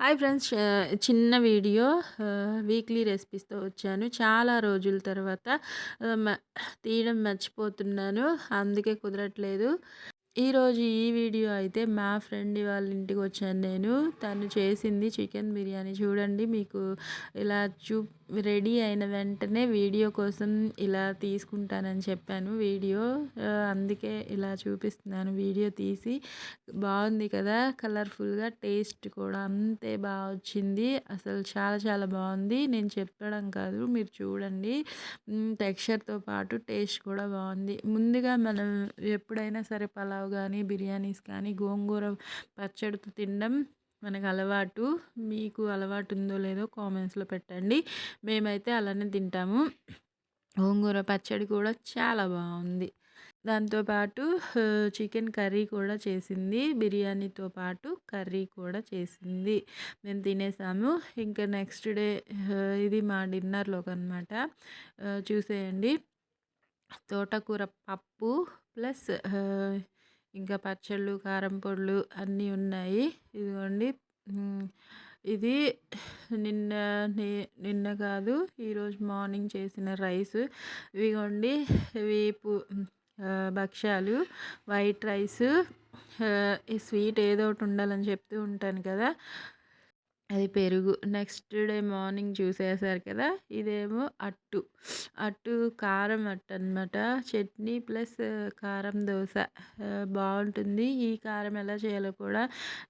Hi friends, చిన్న video. Weekly రెసిపీస్తో వచ్చాను. చాలా రోజుల తర్వాత తీయడం మర్చిపోతున్నాను, అందుకే కుదరట్లేదు. ఈరోజు ఈ వీడియో అయితే మా ఫ్రెండ్ వాళ్ళ ఇంటికి వచ్చాను నేను. తను చేసింది చికెన్ బిర్యానీ. చూడండి, మీకు ఇలా రెడీ అయిన వెంటనే వీడియో కోసం ఇలా తీసుకుంటానని చెప్పాను వీడియో. అందుకే ఇలా చూపిస్తున్నాను వీడియో తీసి. బాగుంది కదా, కలర్ఫుల్గా, టేస్ట్ కూడా అంతే బాగా వచ్చింది. అసలు చాలా చాలా బాగుంది. నేను చెప్పడం కాదు, మీరు చూడండి. టెక్స్చర్తో పాటు టేస్ట్ కూడా బాగుంది. ముందుగా మనం ఎప్పుడైనా సరే పలావ్ కానీ బిర్యానీస్ కానీ గోంగూర పచ్చడితో తినడం మనకు అలవాటు. మీకు అలవాటు ఉందో లేదో కామెంట్స్లో పెట్టండి. మేమైతే అలానే తింటాము. గోంగూర పచ్చడి కూడా చాలా బాగుంది. దాంతోపాటు చికెన్ కర్రీ కూడా చేసింది. బిర్యానీతో పాటు కర్రీ కూడా చేసింది. మేము తినేసాము. ఇంకా నెక్స్ట్ డే ఇది మా డిన్నర్లోకి అనమాట. చూసేయండి, తోటకూర పప్పు ప్లస్ ఇంకా పచ్చళ్ళు, కారం పొడులు అన్నీ ఉన్నాయి. ఇదిగోండి, ఇది నిన్న నిన్న కాదు, ఈరోజు మార్నింగ్ చేసిన రైస్. ఇవిగోండి, వేపు భక్ష్యాలు, వైట్ రైస్, ఈ స్వీట్ ఏదో ఒకటి ఉండాలని చెప్తూ ఉంటాను కదా, అది పెరుగు. నెక్స్ట్ డే మార్నింగ్ చూసేసారు కదా, ఇదేమో అట్టు కారం అట్టు అనమాట. చట్నీ ప్లస్ కారం దోశ. బాగుంటుంది. ఈ కారం ఎలా చేయాలో కూడా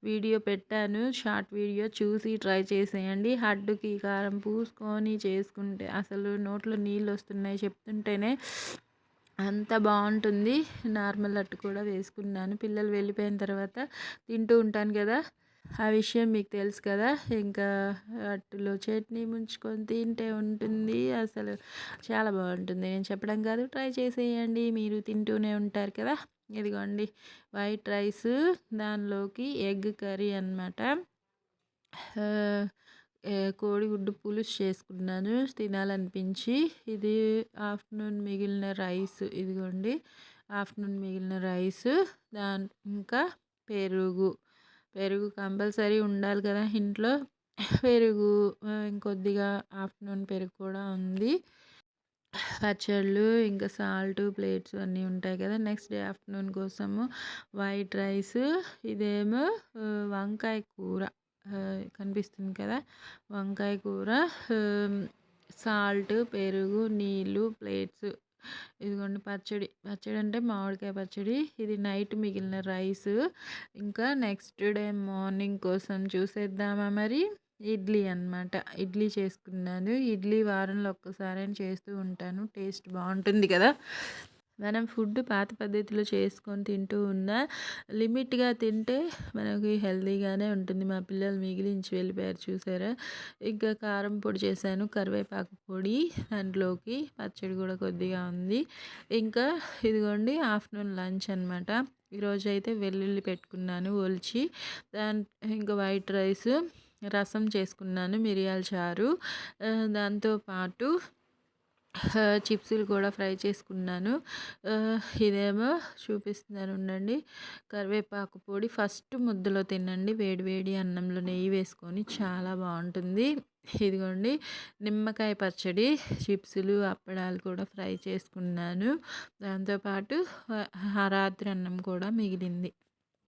వీడియో పెట్టాను, షార్ట్ వీడియో, చూసి ట్రై చేసేయండి. అడ్డుకి కారం పూసుకొని చేసుకుంటే అసలు నోట్లో నీళ్ళు వస్తున్నాయి చెప్తుంటేనే, అంత బాగుంటుంది. నార్మల్ అట్టు కూడా వేసుకున్నాను. పిల్లలు వెళ్ళిపోయిన తర్వాత తింటూ ఉంటాను కదా, ఆ విషయం మీకు తెలుసు కదా. ఇంకా అట్టులో చట్నీ ముంచుకొని తింటే ఉంటుంది, అసలు చాలా బాగుంటుంది. నేను చెప్పడం కాదు, ట్రై చేసేయండి, మీరు తింటూనే ఉంటారు కదా. ఇదిగోండి, వైట్ రైస్, దానిలోకి ఎగ్ కర్రీ అన్నమాట. కోడిగుడ్డు పులుసు చేసుకున్నాను తినాలనిపించి. ఇది ఆఫ్టర్నూన్ మిగిలిన రైస్. ఇదిగోండి, ఆఫ్టర్నూన్ మిగిలిన రైస్. ఇంకా పెరుగు కంపల్సరీ ఉండాలి కదా ఇంట్లో. పెరుగు, ఇంకొద్దిగా ఆఫ్టర్నూన్ పెరుగు కూడా ఉంది. పచ్చళ్ళు, ఇంకా సాల్ట్, ప్లేట్స్ అన్నీ ఉంటాయి కదా. నెక్స్ట్ డే ఆఫ్టర్నూన్ కోసము వైట్ రైస్. ఇదేమో వంకాయ కూర, కనిపిస్తుంది కదా, వంకాయ కూర, సాల్ట్, పెరుగు, నీళ్ళు, ప్లేట్స్. ఇదిగోండి పచ్చడి అంటే మామిడికాయ పచ్చడి. ఇది నైట్ మిగిలిన రైస్. ఇంకా నెక్స్ట్ డే మార్నింగ్ కోసం చూసేద్దామా మరి. ఇడ్లీ అన్నమాట. ఇడ్లీ చేసుకున్నాను. ఇడ్లీ వారంలో ఒక్కసారైనా చేస్తూ ఉంటాను, టేస్ట్ బాగుంటుంది కదా. మనం ఫుడ్ పాత పద్ధతిలో చేసుకొని తింటూ ఉన్నా లిమిట్గా తింటే మనకి హెల్తీగానే ఉంటుంది. మా పిల్లలు మిగిలించి వెళ్ళిపోయారు చూసారా. ఇంకా కారం పొడి చేశాను, కరివేపాకు పొడి, దాంట్లోకి పచ్చడి కూడా కొద్దిగా ఉంది. ఇంకా ఇదిగోండి, ఆఫ్టర్నూన్ లంచ్ అనమాట. ఈరోజు అయితే వెల్లుల్లి పెట్టుకున్నాను ఒలిచి. ఇంకా వైట్ రైస్, రసం చేసుకున్నాను, మిరియాల చారు. దాంతోపాటు చిప్సులు కూడా ఫ్రై చేసుకున్నాను. ఇదేమో చూపిస్తున్నాను ఉండండి. కరివేపాకు పొడి ఫస్ట్ ముద్దలో తినండి, వేడి వేడి అన్నంలో నెయ్యి వేసుకొని, చాలా బాగుంటుంది. ఇదిగోండి, నిమ్మకాయ పచ్చడి, చిప్సులు, అప్పడాలు కూడా ఫ్రై చేసుకున్నాను. దాంతోపాటు రాత్రి అన్నం కూడా మిగిలింది.